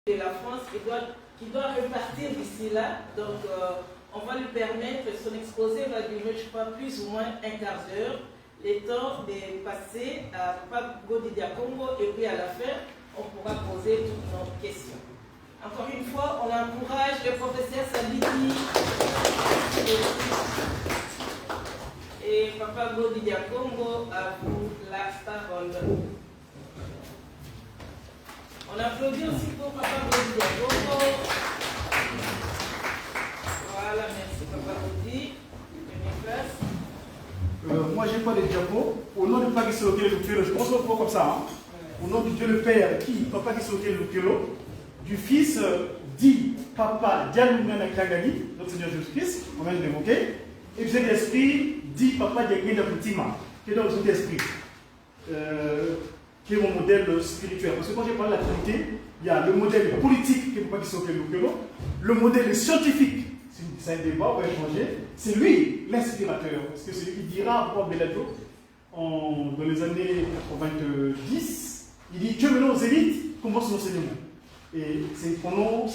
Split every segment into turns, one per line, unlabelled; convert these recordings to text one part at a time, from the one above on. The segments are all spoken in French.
de la France qui doit repartir d'ici là. Donc, on va lui permettre, son exposé va durer, je crois, plus ou moins un quart d'heure. Le temps de passer à Papa Godi Diakongo et puis à la fin, on pourra poser toutes nos questions. Encore une fois, on encourage le professeur Salidi et Papa Godi Diakongo à vous la parole. On applaudit aussi pour Papa Godi Diakongo. Voilà, merci Papa Godi.
Moi, je n'ai pas de diapo. Au nom de Papa Gisolokelo Lukelo, je pense qu'on peut comme ça. Hein? Au nom du Dieu le Père, qui Papa Gisolokelo Lukelo, du Fils dit Papa Dialoumana Kagani, notre Seigneur Jésus-Christ, on vient de l'évoquer, et du Saint-Esprit dit Papa Diagina Putima, qui est dans le Saint-Esprit, qui est mon modèle spirituel. Parce que quand j'ai parlé de la Trinité, il y a le modèle politique qui est Papa Gisolokelo Lukelo, le modèle scientifique. C'est un débat, on va échanger. C'est lui l'inspirateur, parce que c'est lui qui dira à Bellado dans les années 90, il dit que maintenant aux élites commence l'enseignement. Et c'est pendant en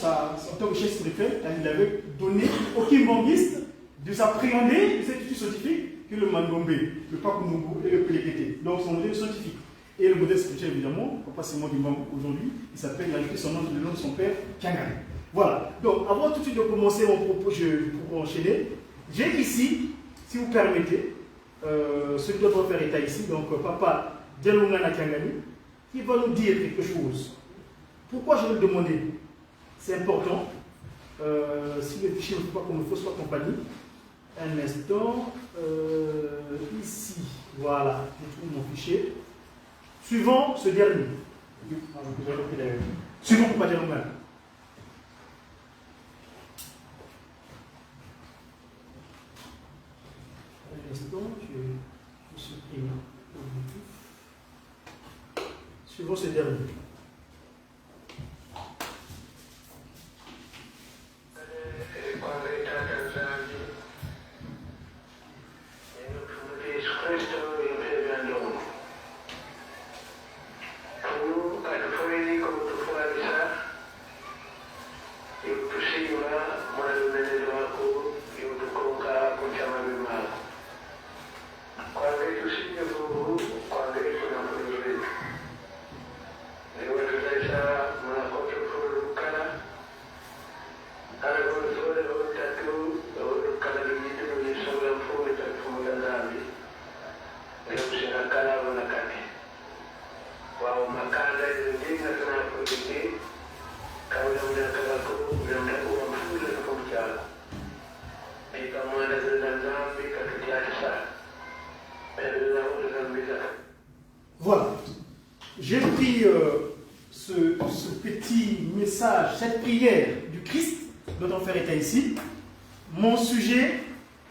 tant que chef spirituel, il avait donné au Kimbangiste de s'appréhender de cette étude scientifique que le Mandongbe, le Pakunungu et le Pelekete. Donc son modèle scientifique. Et le modèle spirituel, évidemment, pas seulement du Mbang aujourd'hui, il s'appelle, il a ajouté son nom, le nom de son père, Kiangani. Voilà. Donc, avant tout de suite de commencer mon propos, pour enchaîner, j'ai ici, si vous permettez, celui qui doit faire état ici, donc Papa Dialoumana Kiangani, qui va nous dire quelque chose. Pourquoi je vais le demander? C'est important. Si le fichier ne faut pas qu'on me fausse pas compagnie, un instant, ici, voilà, je trouve mon fichier. Suivant ce dernier. Suivant Papa Dialoumana. Un instant, je supprime l'objectif. Suivant ce dernier. Voilà. J'ai pris ce petit message, cette prière du Christ dont on fait état ici. Mon sujet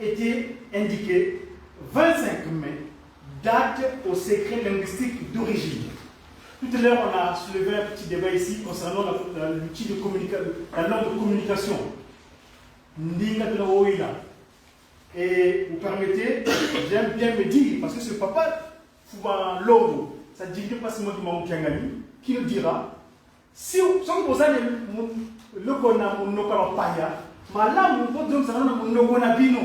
était indiqué 25 mai, date au secret linguistique d'origine. Tout à l'heure, on a soulevé un petit débat ici concernant l'outil de communication, la langue de communication. Et vous permettez, j'aime bien me dire, parce que ce papa, Fouba Longo, ça ne dit pas seulement du Mamou Kiangani, qui nous dira, si vous avez le Kona Mounokala Paya, mais là, vous pouvez dire Mounokona Bino.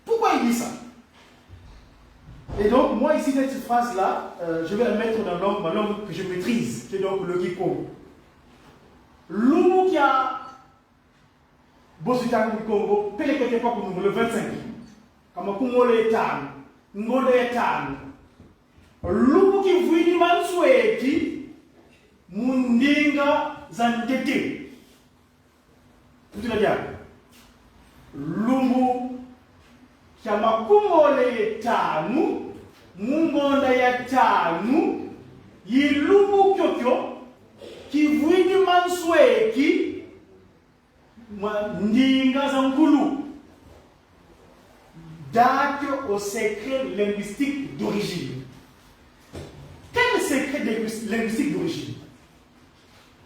Pourquoi il dit ça? Et donc, moi, ici, cette phrase-là, je vais la mettre dans ma langue que je maîtrise, qui est donc le Giko. L'Oumou qui a Bosutang Congo, Pelekete pas pour nous, le 25. Comme Kumole Etan, Ngole Etan. L'Oumou qui vit Mansoueti, Mundinga Zantete. Tout le dire. L'Oumou qui a Kumole Etan, Mungonda Yatanu, Yilumu Kyokyo, qui vit Mansoueti. Ndinga Zangulu, date au secret linguistique d'origine. Quel secret linguistique d'origine?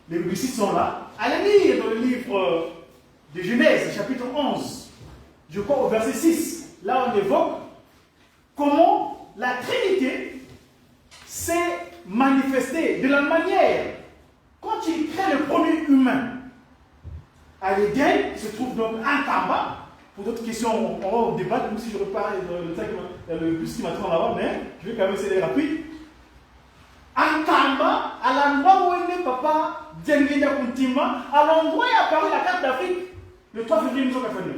Les linguistes sont là. Allez lire dans le livre de Genèse, chapitre 11, je crois au verset 6. Là, on évoque comment la Trinité s'est manifestée de la manière, quand il crée le premier à l'Éden, qui se trouve donc un Kamba. Pour d'autres questions, on va débattre, même si je repars le bus qui m'attend là-bas, mais je vais quand même essayer d'être rapide. Un Kamba, à l'endroit où est né papa Djenguenda Kuntima, à l'endroit où est apparue la carte d'Afrique, le 3 février 1989.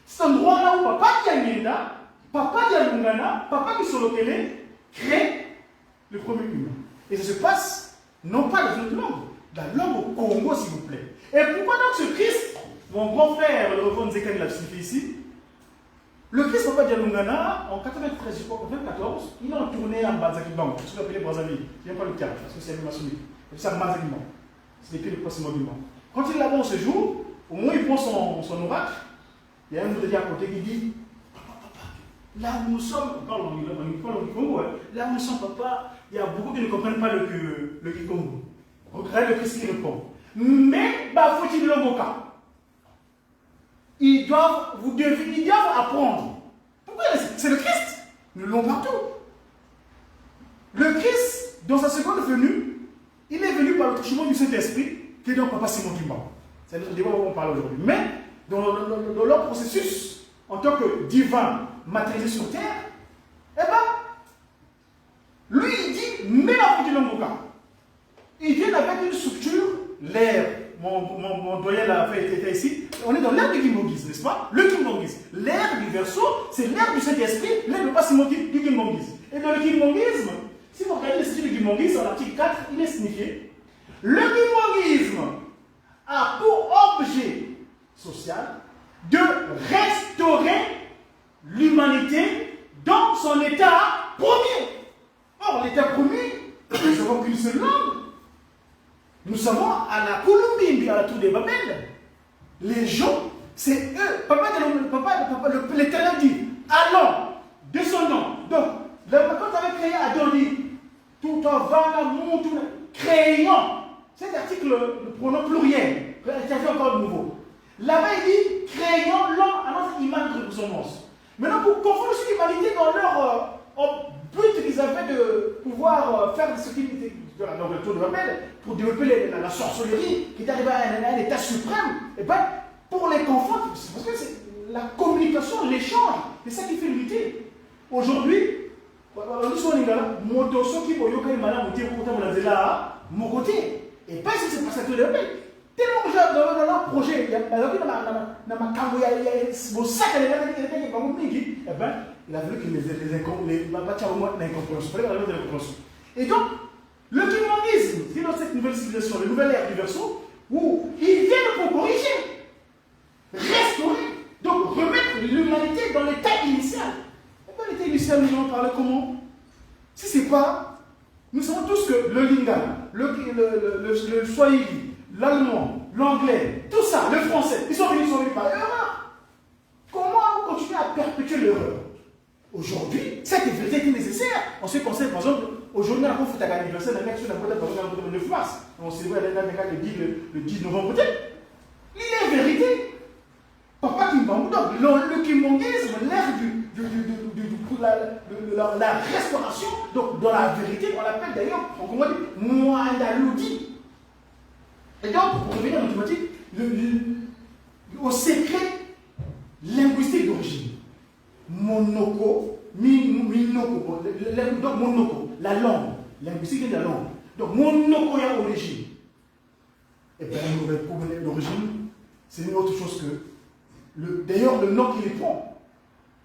C'est un endroit-là où papa Djenguenda, papa Dialungana, papa Kisolokele crée le premier humain. Et ça se passe, non pas dans une langue, dans la langue au Congo, s'il vous plaît. Et pourquoi donc ce Christ, mon grand frère, le reverend Zekani l'a signifié ici, le Christ Papa Dialungana, en 93, je crois, en 2014, il a tourné à Mbazakibango, ce qu'on appelait Brazzaville. Je n'aime pas le terme, parce que c'est un maçonnique. C'est Mbazakibango. C'est depuis le prochain monument. Quand il est là-bas ce jour, au moins il prend son oracle, il y a un autre à côté qui dit là où nous sommes, on parle en Congo, là où nous sommes, papa, il y a beaucoup qui ne comprennent pas le Kikongo. Regardez le Christ qui répond. Mais, faut-il le boca? Ils doivent apprendre. Pourquoi? C'est le Christ. Nous l'avons partout. Le Christ, dans sa seconde venue, il est venu par le touchement du Saint-Esprit, qui est donc Papa Simon Kimba. C'est le débat où on parle aujourd'hui. Mais, dans leur processus, en tant que divin matérialisé sur terre, eh bien, lui, il dit, mais la petite Lomboka. Il vient avec une structure, l'air. Mon doyen l'a fait était ici. On est dans l'ère du Kimbangis, n'est-ce pas? Le Kimbangis. L'ère du verso, c'est l'ère du Saint-Esprit, l'ère de Passimon du Kimbangis. Et dans le Kimbangisme, si vous regardez le statut du Kimbangis, en l'article 4, il est signifié. Le Kimbangisme a pour objet social de restaurer l'humanité dans son état premier. Or, l'état premier, nous n'avons qu'une seule langue. Nous savons à la Colombie, à la tour de Babel, les gens, c'est eux. Papa, l'Éternel dit, allons, descendons. Donc, quand tu avais créé Adam dit, tout en va, tout créons. Cet article, le pronom pluriel, il y a encore de nouveau. Là-bas, il dit, créons l'homme à notre image de ressemblance. Maintenant, pour confondre l'humanité dans leur but qu'ils avaient de pouvoir faire ce qu'ils étaient dans le tour de Babel, pour développer la sorcellerie, qui est arrivée à un état suprême, et bien, pour les confondre, c'est parce que c'est la communication, l'échange, c'est ça qui fait l'unité. Aujourd'hui, on dit souvent, moto, ceux qui vont yoka imana, monter au côté de la mon côté. Et pas si c'est pas ça que de Babel. Tellement que dans leur projet, il y a vos sacs à l'église, eh bien, il a voulu que les l'incompréhension. Et donc, le Kimbanghisme, c'est dans cette nouvelle civilisation, la nouvelle ère du verso, où ils viennent pour corriger, restaurer, donc remettre l'humanité dans l'état initial. Et bien, l'état initial, nous allons parler comment? Si c'est pas, nous savons tous que le lingala, le swahili, l'allemand, l'anglais, tout ça, le français, ils sont venus par erreur. Comment continuer à perpétuer l'erreur? Aujourd'hui, cette vérité est nécessaire. En ce qui concerne, par exemple, aujourd'hui, on a fait un anniversaire d'un mec sur la boîte de le 9 mars. On célèbre le 10 novembre peut-être. Il est vérité. Papa Kimbangou, donc le Kimbanghisme, l'ère la restauration, donc dans la vérité, on l'appelle d'ailleurs, en Congo, Mwandaloudi. Et donc, pour revenir en automatique, au secret linguistique d'origine. Monoko, Minoko, donc Monoko, la langue, linguistique de la langue. Donc Monoko est à l'origine. Et bien, l'origine, c'est une autre chose que. D'ailleurs, le nom qu'il prend,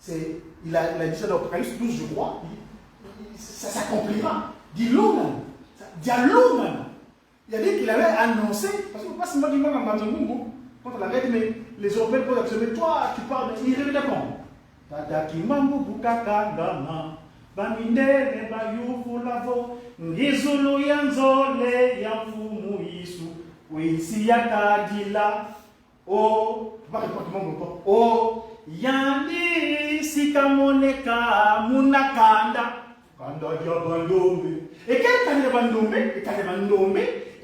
il a dit ça dans l'Apocalypse 12, je crois, ça s'accomplira. Dialoman. Il a dit qu'il avait annoncé, parce que pas seulement du monde en Mazongungu, quand on avait dit, mais les Européens peuvent accepter, mais toi, tu parles, il revient d'accord. Tadakimambu bukaka dama Bamindene bayufu lavo Ngizulu yanzole Yamfumu isu Wisi yakadila O Yandi Sikamoneka Munakanda Kanda Diabandombe. Et quel Kanda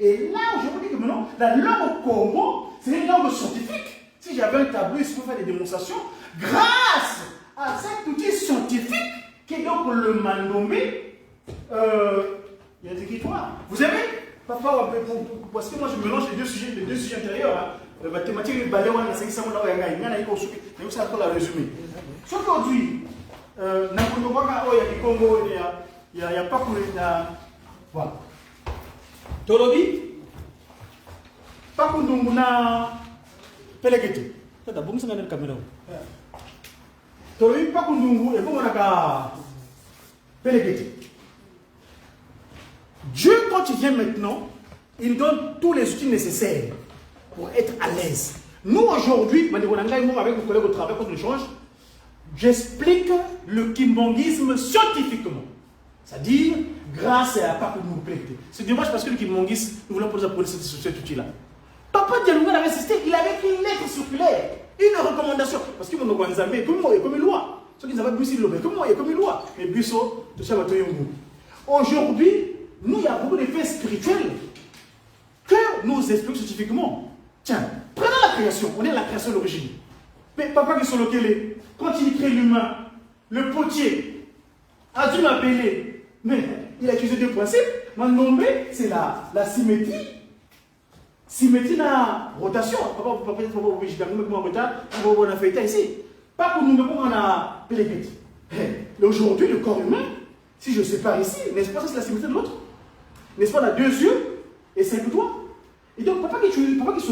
Et là aujourd'hui que maintenant la langue au Congo c'est une langue scientifique. Si j'avais un tableau ici pour faire des démonstrations, grâce à cet outil scientifique qui est donc le mandomé, il y a des écritoires. Vous savez, Papa, parce que moi je mélange les deux sujets intérieurs. Hein. Mathématiques et le balai, on a 500 mots dans la gagne. Il y a ça pour la résumer. Sauf qu'aujourd'hui, il y a pas pour les. Voilà. Tolobi, pas pour nous, on a Pellegete. C'est d'abord que ça n'a pas de caméra. Tolobi, pas pour nous, et pour on a Pellegete. Dieu, quand il vient maintenant, il donne tous les outils nécessaires pour être à l'aise. Nous, aujourd'hui, avec mon collègue au travail, quand on échange, j'explique le kimbongisme scientifiquement. C'est-à-dire, grâce à pas que nous nous plaît. C'est dommage parce que le kimbongisme, nous voulons poser pour cet outil-là. Papa Dialounga avait insisté, il avait écrit une lettre circulaire, une recommandation. Parce que mon Oganzambe, comme moi, il y a comme une loi. Ceux qui n'avaient pas bu comme moi, il y a comme une loi. Mais Busso, de Chabatoyongo. Aujourd'hui, nous, il y a beaucoup d'effets spirituels que nous expliquons scientifiquement. Tiens, prenons la création. On est à la création d'origine. Mais papa qui sont localisés, quand il crée l'humain, le potier a dû m'appeler. Mais il a utilisé deux principes. Mon nom, c'est la symétrie. Symétrie dans la rotation. Papa, on a fait ça ici. Pas pour nous, on a Pellegete. Aujourd'hui, le corps humain, si je sépare ici, n'est-ce pas ça, c'est la symétrie de l'autre? N'est-ce pas, on a 2 yeux et 5 doigts. Et donc, papa qui se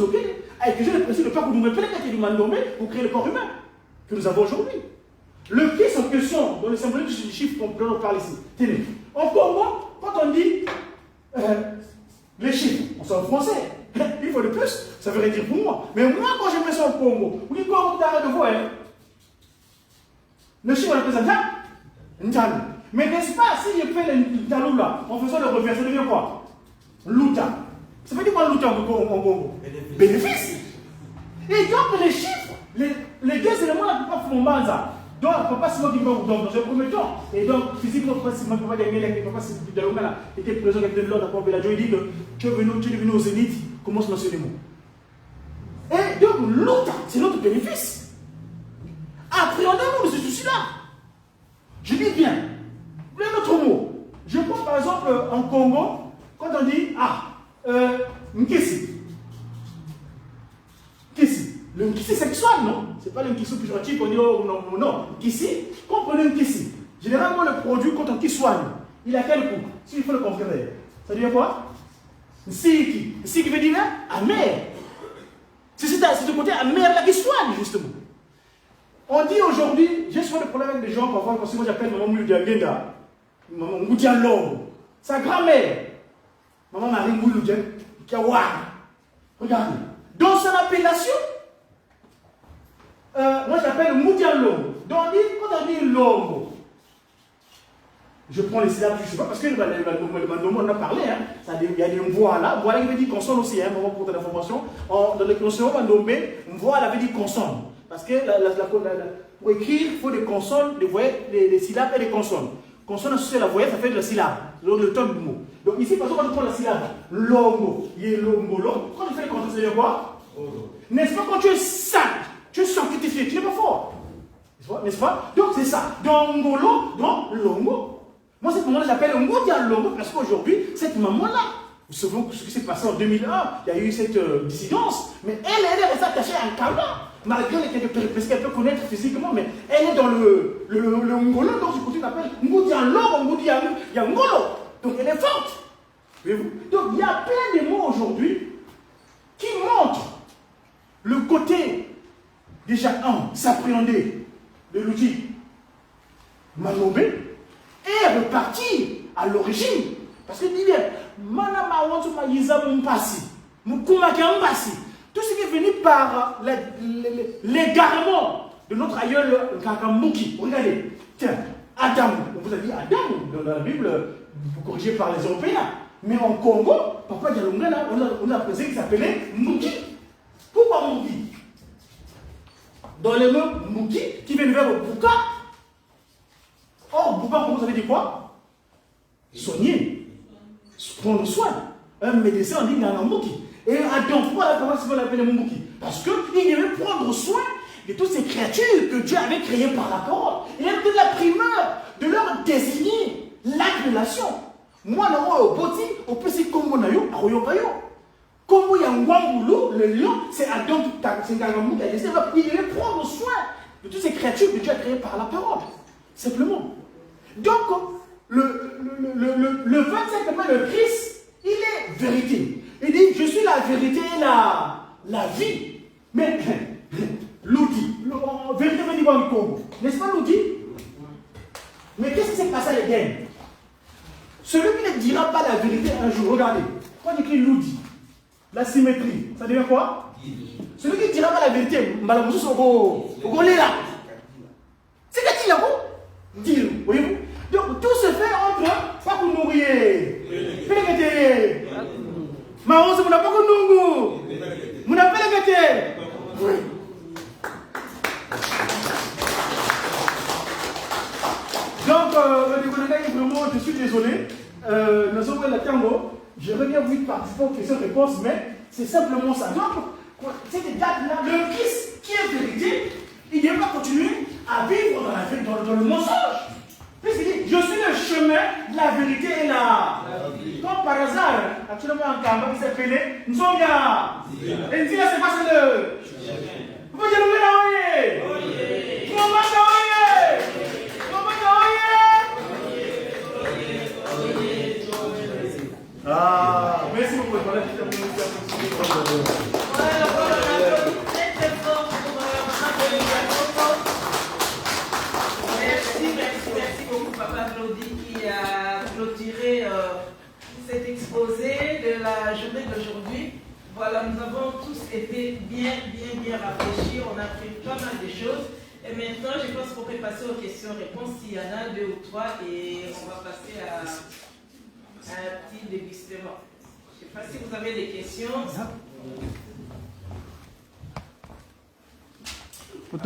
localise, avec le principe de pas que nous me Pellegete et du Mandomé pour créer le corps humain que nous avons aujourd'hui. Le fils en question, dans le symbolique du chiffre qu'on parle ici. Tenez, en Congo, quand on dit les chiffres, on sort en français. Il faut de plus, ça veut dire pour moi. Mais moi, quand je mets ça au Congo, oui, quand on t'arrête de voir, le chiffre représente Ndjalo. Mais n'est-ce pas, si je fais le Ndjalo là, en faisant le revers, ça devient quoi? Luta. Ça veut dire quoi Luta en Congo? Bénéfice. Et donc les chiffres, les deux éléments là, papa Fumbanza. Donc, papa Simon qui va vous donner dans un premier temps. Et donc, physiquement, papa Simon qui va gagner, papa Simon qui était présent avec l'ordre à Papa Beladio, il dit que tu es venu au Zénith, commence l'enseignement. Et donc, l'autre, c'est notre bénéfice. Appréhendons-nous de ce souci-là. Je dis bien, un autre mot. Je pense par exemple en Congo, quand on dit, Nkessi. Nkessi. Le Nkessi sexuel, non? C'est pas le Nkessi péjoratif, on dit, oh non. Nkessi, comprenez Nkessi. Généralement, le produit, quand on soigne, il a quel coup? S'il faut le conférer. Ça veut dire quoi? Nsiki. Nsiki veut dire amer. C'est ce côté amer là qui soigne, justement. On dit aujourd'hui, j'ai souvent des problèmes avec des gens parfois, parce que moi j'appelle maman Moulou Diagenda, maman Ngoudia Long, sa grand-mère, maman Marie Moulou Diagenda. Regardez. Dans son appellation, moi j'appelle Ngoudia Long. Donc quand on dit Long, je prends les syllabes, je ne sais pas, parce que le Mandomo on a parlé, hein, il y a des voix là, voix là qui veut dire consonne aussi, hein, maman pour ton information. Dans les consonnes Mandomé, voix là veut dire consonne. Parce que pour écrire, il faut des consonnes, des syllabes et des consonnes. Consonne associée à la voyelle, ça fait de la syllabe, le ton du mot. Donc ici, par exemple, quand on prend la syllabe, longo, il y a longo, longo. Quand on fait les consonnes, ça veut dire quoi? N'est-ce pas, quand tu es sale, tu es sanctifié, tu n'es pas fort. N'est-ce pas? Donc c'est ça. Dongolo, donc longo. Moi, cette maman-là, j'appelle Ngoudia Longo, parce qu'aujourd'hui, cette maman-là, vous savez ce qui s'est passé en 2001, il y a eu cette dissidence, mais elle est restée attachée à un cabane. Malgré les quelques péripéties qu'elle peut connaître physiquement, mais elle est dans le Ngolo, donc je continue d'appeler Ngoudia Longo, Ngoudia Ngolo. Donc elle est forte. Voyez-vous? Donc il y a plein de mots aujourd'hui qui montrent le côté, déjà, s'appréhender de l'outil Manobé et repartir à l'origine. Parce que dit bien, tout ce qui est venu par l'égarement de notre aïeul Kakamouki. Regardez, tiens, Adam, on vous a dit Adam dans la Bible, corrigé par les Européens. Mais en Congo, Papa Dialounga, on a précisé qu'il s'appelait Mouki. Pourquoi Mouki? Dans le mot Mouki, qui vient du verbe Bouka. Or, Bouka, vous avez dit quoi? Soigner. Prendre soin. Un médecin, on dit Mouki. Et Adam, pourquoi on l'appelle Mouki? Parce qu'il devait prendre soin de toutes ces créatures que Dieu avait créées par la parole. Il avait donné la primeur de leur désigner l'appellation. Moi, au Boti, au petit Kombo Nayo, à Royokayo. Kombo Yangwambulu, le lion, c'est Adam Tangamou qui a laissé, il devait prendre soin de toutes ces créatures que Dieu a créées par la parole. Simplement. Donc, le 25 mai, le Christ, il est vérité. Il dit, je suis la vérité et la vie. Mais, l'outil, vérité veut dire quoi le Congo? N'est-ce pas l'outil? Mais qu'est-ce qui s'est passé à l'Éden? Celui qui ne dira pas la vérité un jour, regardez, quand on écrit l'outil, la symétrie, ça devient quoi? Celui qui ne dira pas la vérité, Malamousou Soko, là. C'est qu'à dire là-bas? Dire, voyez-vous? Donc tout se fait entre pas pour nourrir. Pélégaté. Maman, c'est mon appel Nungu. Mon appel Pélégaté. Oui. Donc, vraiment, je suis désolé. Nous sommes à la Tango. J'aimerais bien vous participer aux questions-réponses, mais c'est simplement ça. Donc, cette date-là, le Christ qui est vérité, il ne va pas continuer à vivre dans le mensonge. Puisqu'il dit, je suis le chemin, la vérité et la vie. Comme par hasard, actuellement en Kamba qui s'appelait, nous sommes bien. Et nous disons, c'est quoi c'est le. Vous pouvez dire, oui. Comment ça, oui. Ah, merci beaucoup.
Merci beaucoup, Papa Claudie, qui a clôturé cet exposé de la journée d'aujourd'hui. Voilà, nous avons tous été bien rafraîchis. On a appris pas mal de choses. Et maintenant, je pense qu'on peut passer aux questions-réponses s'il y en a 2 ou 3 et on va passer à un petit dégustement. Je ne sais pas si vous avez des questions. Il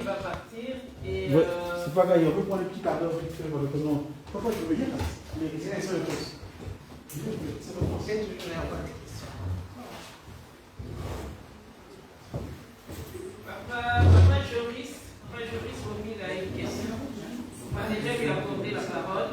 va partir.
C'est pas grave, on peut prendre un petit quart d'heure. Pourquoi tu veux dire les questions-réponses?
Papa Joris Romil a une question. On va déjà lui accorder la parole.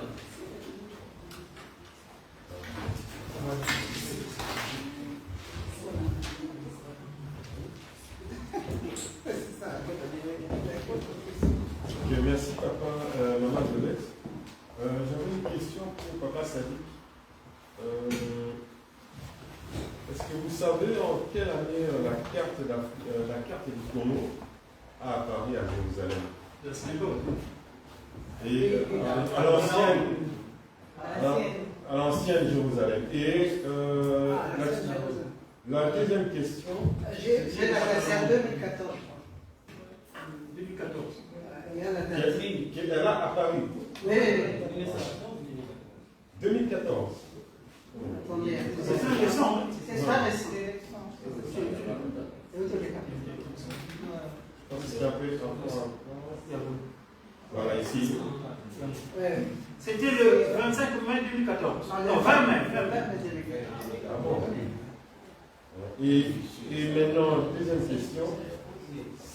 Okay, merci Papa, Maman Jolette. J'avais une question pour Papa Sadiq. Est-ce que vous savez en quelle année la carte du Congo a apparu à Jérusalem? Et à l'ancienne Jérusalem. Et la deuxième question.
J'ai la réserve 2014.
2014.
Elle a apparu.
Oui.
2014.
Attendez.
C'est récent.
C'est ça, mais c'est.
Je pense que c'est un peu encore. Voilà, ici.
C'était le 25 mai 2014. Non, 20 mai.
Ah bon. Et maintenant, deuxième question.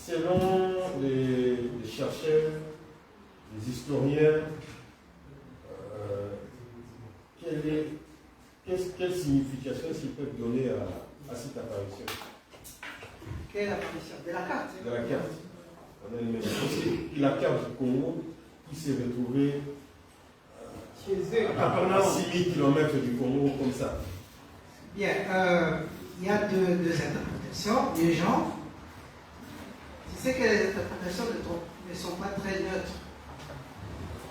Selon les chercheurs, les historiens, quelle signification s'ils peuvent donner à cette apparition?
Quelle apparition? De la carte.
De la carte. La carte du Congo qui s'est retrouvée à 6000 km du Congo comme ça.
Bien, il y a deux interprétations. Les gens, tu sais que les interprétations ne sont pas très neutres.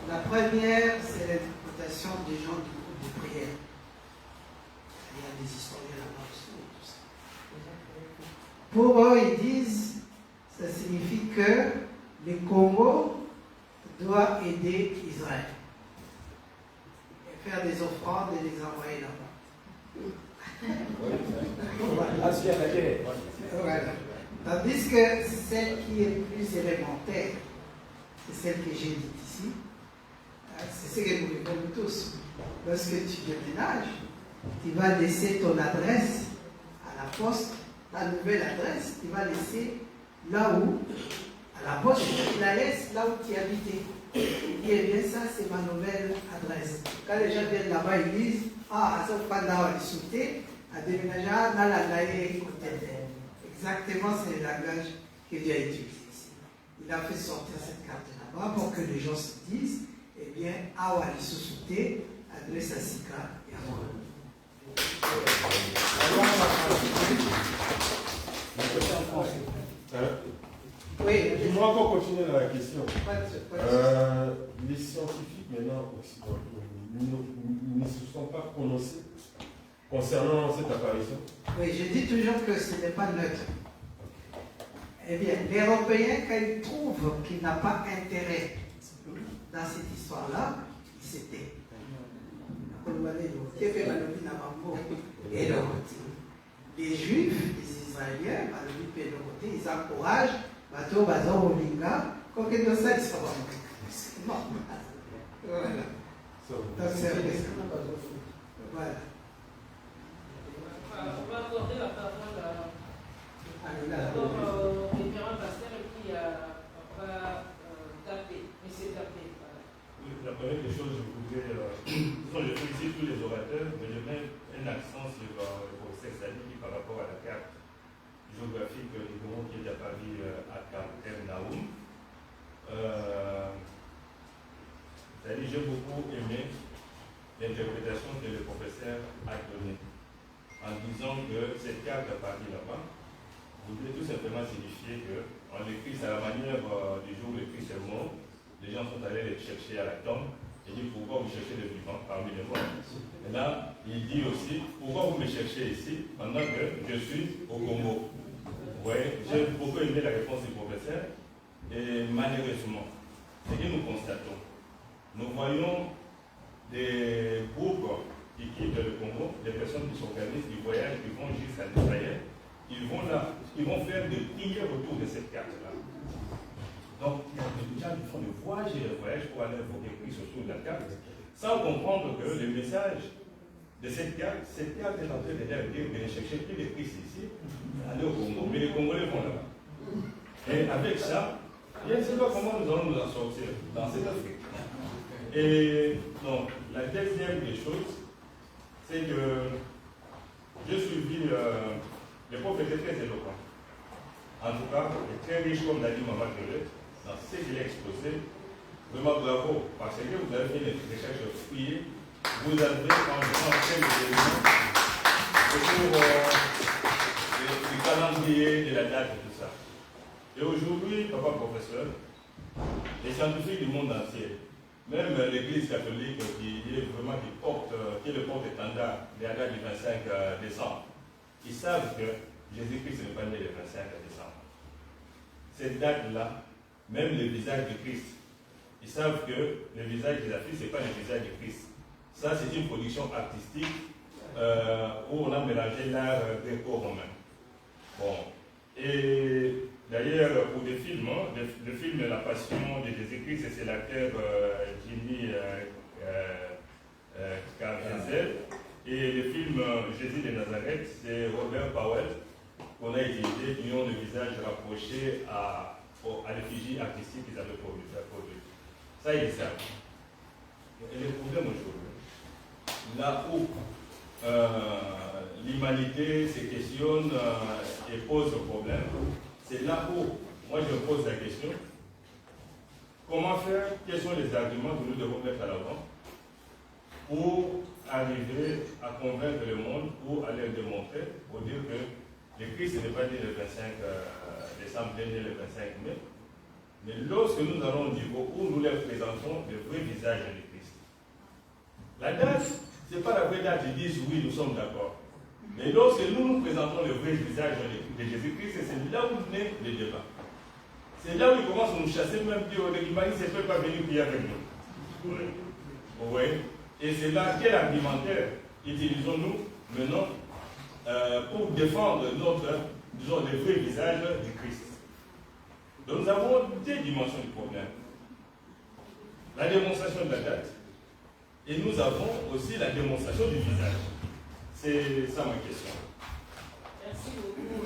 La première, c'est l'interprétation des gens du groupe de prière. Il y a des historiens là-bas aussi, tout ça. Pour eux, ils disent, ça signifie que le Congo doit aider Israël. Et faire des offrandes et les envoyer là-bas. Voilà. Tandis que celle qui est plus élémentaire, c'est celle que j'ai dite ici. C'est ce que nous vivons tous. Lorsque tu déménages, tu vas laisser ton adresse à la poste, la nouvelle adresse, tu vas laisser là où, à la poste, tu la laisses là où tu habitais. Eh bien, ça, c'est ma nouvelle adresse. Quand les gens viennent là-bas, ils disent ah, ça pas d'avoir discuté, à déménager dans la laïe côté. Exactement, c'est le langage qu'il a utilisé ici. Il a fait sortir cette carte là-bas pour que les gens se disent eh bien, awa l'issouté, adresse à Sika et à moi. Oui,
Dis-moi encore continuer dans la question.
Pas de-
Les scientifiques maintenant occidentaux ne se sont pas prononcés concernant cette apparition.
Oui, je dis toujours que ce n'est pas neutre. Eh bien, l'Européen, quand il trouve qu'il n'a pas intérêt dans cette histoire-là, il se tait. Les Juifs, les Israéliens, ils encouragent Bateau Bazar Olinga, quand ils ne savent pas. Voilà. Donc, c'est voilà.
On va accorder la parole au référent pasteur qui va taper, monsieur Tapé.
La première des choses, je voudrais, je félicite tous les orateurs, mais je mets un accent sur le professeur Sadi par rapport à la carte géographique du Congo qui est apparue à Capernaum. C'est-à-dire, j'ai beaucoup aimé l'interprétation que le professeur a donnée en disant que cette carte apparue là-bas voudrait tout simplement signifier qu'en le Christ, à la manière du jour où le Christ est mort, les gens sont allés les chercher à la tombe et disent pourquoi vous cherchez les vivants parmi les morts. Et là, il dit aussi pourquoi vous me cherchez ici pendant que je suis au Congo. Ouais, j'ai beaucoup aimé la réponse du professeur et malheureusement, ce que nous constatons, nous voyons des groupes qui quittent le Congo, des personnes qui s'organisent, qui voyagent, qui vont jusqu'à Israël, ils vont là, ils vont faire des prières autour de cette carte-là. Donc, il y a des gens qui font des voyages et des voyages pour aller évoquer Christ autour de la carte, sans comprendre que le message de cette carte est en train de leur dire de ne chercher plus de Christ ici, aller au Congo, mais les Congolais vont là-bas. Et avec ça, je ne sais pas comment nous allons nous en sortir dans cette Afrique. Et donc, la deuxième des choses, c'est que j'ai suivi, le prophète était très éloquent. En tout cas, il est très riche, comme l'a dit Maman Violette, dans ce qu'il a exposé. Vraiment bravo, parce que vous avez fait des recherches fouillées, vous avez enregistré les éléments autour du calendrier, de la date et tout ça. Et aujourd'hui, papa professeur, les scientifiques du monde entier, même l'Église catholique qui est vraiment qui est le porte-étendard de la date du 25 décembre, ils savent que Jésus-Christ n'est pas né le 25 décembre. Cette date-là, même le visage de Christ, ils savent que le visage de la fille, ce n'est pas le visage de Christ. Ça, c'est une production artistique où on a mélangé l'art gréco-romain. Bon. Et d'ailleurs, pour des films, le film La Passion de Jésus-Christ, c'est l'acteur Jimmy Caviezel. Et le film Jésus de Nazareth, c'est Robert Powell, qu'on a utilisé, qui ont le visage rapproché à l'effigie artistique qu'ils avaient produit. Ça, ils savent. Et le problème aujourd'hui, là où l'humanité se questionne et pose problème, c'est là où moi je me pose la question, comment faire, quels sont les arguments que nous devons mettre à l'avant pour arriver à convaincre le monde, pour aller le démontrer, pour dire que le Christ n'est pas né le 25 décembre, il est né le 25 mai. Mais lorsque nous allons au niveau où nous leur présentons le vrai visage de Christ, la date, ce n'est pas la vraie date, ils disent oui, nous sommes d'accord. Mais lorsque nous présentons le vrai visage de Jésus-Christ, c'est là où naît le débat. C'est là où ils commencent à nous chasser, même dire l'humanité ne peut pas venir prier avec nous. Oui. Et c'est là quel argumentaire utilisons-nous maintenant pour défendre le vrai visage du Christ. Donc nous avons deux dimensions du problème. La démonstration de la date et nous avons aussi la démonstration du visage. C'est ça ma question.
Merci beaucoup.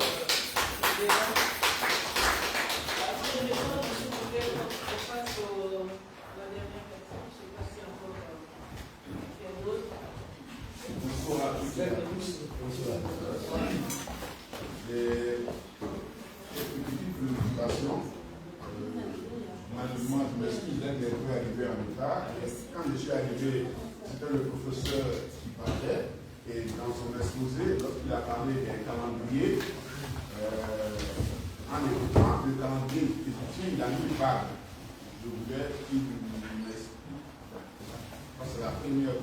La
préoccupations. Malheureusement, je m'excuse d'être un peu arrivé en retard. Quand je suis arrivé, c'était le professeur qui parlait. Et dans son exposé, lorsqu'il a parlé d'un calendrier, en écoutant le calendrier égyptien, il a mis une barre. Je voulais qu'il m'explique. C'est la première